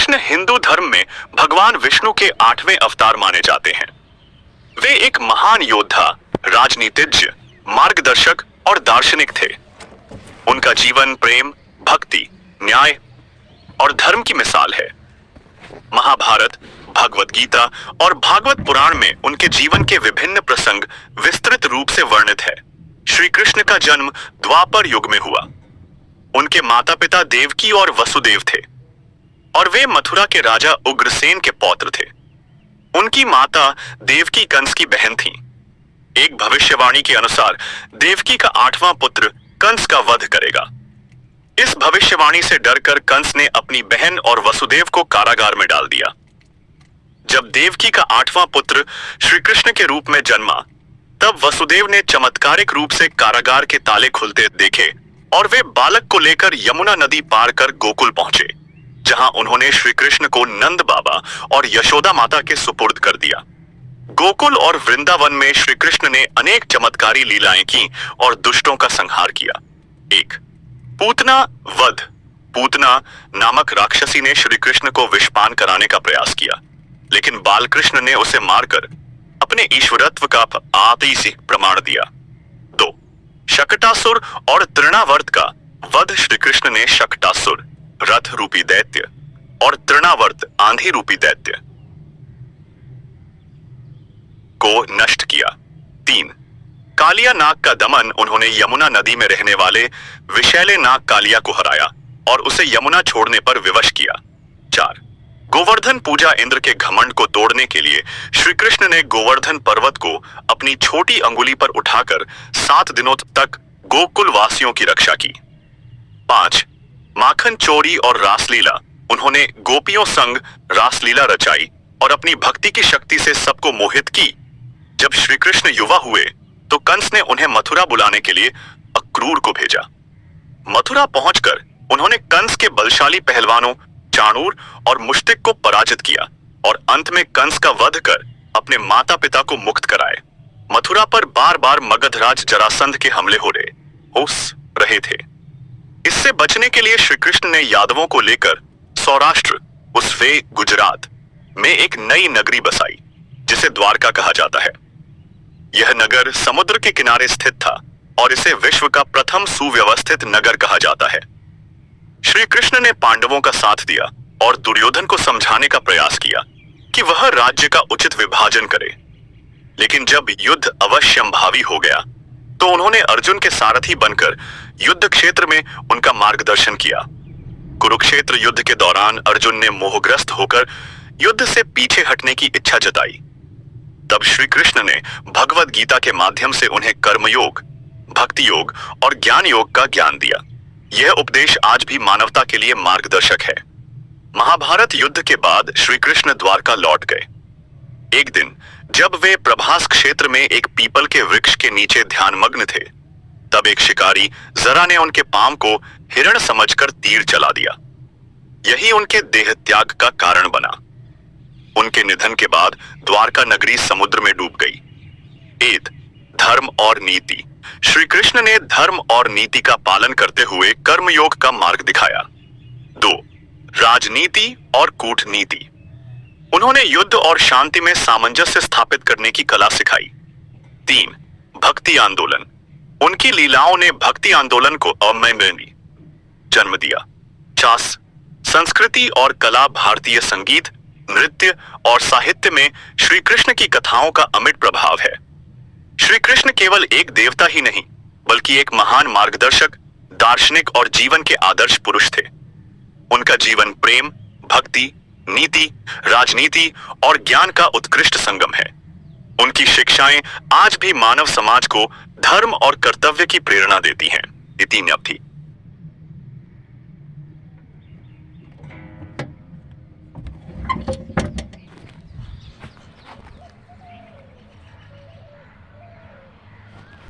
कृष्ण हिंदू धर्म में भगवान विष्णु के 8वें अवतार माने जाते हैं। वे एक महान योद्धा, राजनीतिज्ञ, मार्गदर्शक और दार्शनिक थे। उनका जीवन प्रेम, भक्ति, न्याय और धर्म की मिसाल है। महाभारत, भगवत गीता और भागवत पुराण में उनके जीवन के विभिन्न प्रसंग विस्तृत रूप से वर्णित है। श्री कृष्ण का जन्म द्वापर युग में हुआ। उनके माता पिता देवकी और वसुदेव थे और वे मथुरा के राजा उग्रसेन के पौत्र थे। उनकी माता देवकी कंस की बहन थी। एक भविष्यवाणी के अनुसार देवकी का 8वां पुत्र कंस का वध करेगा। इस भविष्यवाणी से डरकर कंस ने अपनी बहन और वसुदेव को कारागार में डाल दिया। जब देवकी का 8वां पुत्र श्री कृष्ण के रूप में जन्मा, तब वसुदेव ने चमत्कारिक रूप से कारागार के ताले खुलते देखे और वे बालक को लेकर यमुना नदी पार कर गोकुल पहुंचे, जहां उन्होंने श्री कृष्ण को नंद बाबा और यशोदा माता के सुपुर्द कर दिया। गोकुल और वृंदावन में श्री कृष्ण ने अनेक चमत्कारी लीलाएं की और दुष्टों का संहार किया। 1. पूतना वध। पूतना नामक राक्षसी ने श्री कृष्ण को विषपान कराने का प्रयास किया, लेकिन बालकृष्ण ने उसे मारकर अपने ईश्वरत्व का आतिशी प्रमाण दिया। 2. शकटासुर और तृणावर्त का वध। श्री कृष्ण ने शकटासुर, रथ रूपी दैत्य, और तृणावर्त, आंधी रूपी दैत्य, को नष्ट किया। 3. कालिया नाग का दमन। उन्होंने यमुना नदी में रहने वाले विषैले नाग कालिया को हराया और उसे यमुना छोड़ने पर विवश किया। 4. गोवर्धन पूजा। इंद्र के घमंड को तोड़ने के लिए श्री कृष्ण ने गोवर्धन पर्वत को अपनी छोटी अंगुली पर उठाकर 7 दिनों तक गोकुल वासियों की रक्षा की। 5. माखन चोरी और रासलीला। उन्होंने गोपियों संग रासलीला रचाई और अपनी भक्ति की शक्ति से सबको मोहित की। जब श्री कृष्ण युवा हुए तो कंस ने उन्हें मथुरा बुलाने के लिए अक्रूर को भेजा। मथुरा पहुंचकर उन्होंने कंस के बलशाली पहलवानों चाणूर और मुश्तिक को पराजित किया और अंत में कंस का वध कर अपने माता पिता को मुक्त कराए। मथुरा पर बार बार मगधराज जरासंध के हमले हो रहे थे। इससे बचने के लिए श्री कृष्ण ने यादवों को लेकर सौराष्ट्र उसवे गुजरात में एक नई नगरी बसाई, जिसे द्वारका कहा जाता है। यह नगर समुद्र के किनारे स्थित था और इसे विश्व का प्रथम सुव्यवस्थित नगर कहा जाता है। श्री कृष्ण ने पांडवों का साथ दिया और दुर्योधन को समझाने का प्रयास किया कि वह राज्य का उचित विभाजन करे, लेकिन जब युद्ध अवश्यंभावी हो गया तो उन्होंने अर्जुन के सारथी बनकर युद्ध क्षेत्र में उनका मार्गदर्शन किया। कुरुक्षेत्र युद्ध के दौरान अर्जुन ने मोहग्रस्त होकर युद्ध से पीछे हटने की इच्छा जताई। तब श्री कृष्ण ने भगवत गीता के माध्यम से उन्हें कर्मयोग, भक्ति योग और ज्ञान योग का ज्ञान दिया। यह उपदेश आज भी मानवता के लिए मार्गदर्शक है। महाभारत युद्ध के बाद श्री कृष्ण द्वारका लौट गए। एक दिन जब वे प्रभास क्षेत्र में एक पीपल के वृक्ष के नीचे ध्यानमग्न थे, तब एक शिकारी जरा ने उनके पांव को हिरण समझकर तीर चला दिया। यही उनके देह त्याग का कारण बना। उनके निधन के बाद द्वारका नगरी समुद्र में डूब गई। 8. धर्म और नीति। श्री कृष्ण ने धर्म और नीति का पालन करते हुए कर्मयोग का मार्ग दिखाया। 2. राजनीति और कूटनीति। उन्होंने युद्ध और शांति में सामंजस्य स्थापित करने की कला सिखाई। 3. भक्ति आंदोलन। उनकी लीलाओं ने भक्ति आंदोलन को अमैनी जन्म दिया। 4. संस्कृति और कला। भारतीय संगीत, नृत्य और साहित्य में श्री कृष्ण की कथाओं का अमिट प्रभाव है। श्री कृष्ण केवल एक देवता ही नहीं, बल्कि एक महान मार्गदर्शक, दार्शनिक और जीवन के आदर्श पुरुष थे। उनका जीवन प्रेम, भक्ति, नीति, राजनीति और ज्ञान का उत्कृष्ट संगम है। उनकी शिक्षाएं आज भी मानव समाज को धर्म और कर्तव्य की प्रेरणा देती हैं। इति न्यप्ति।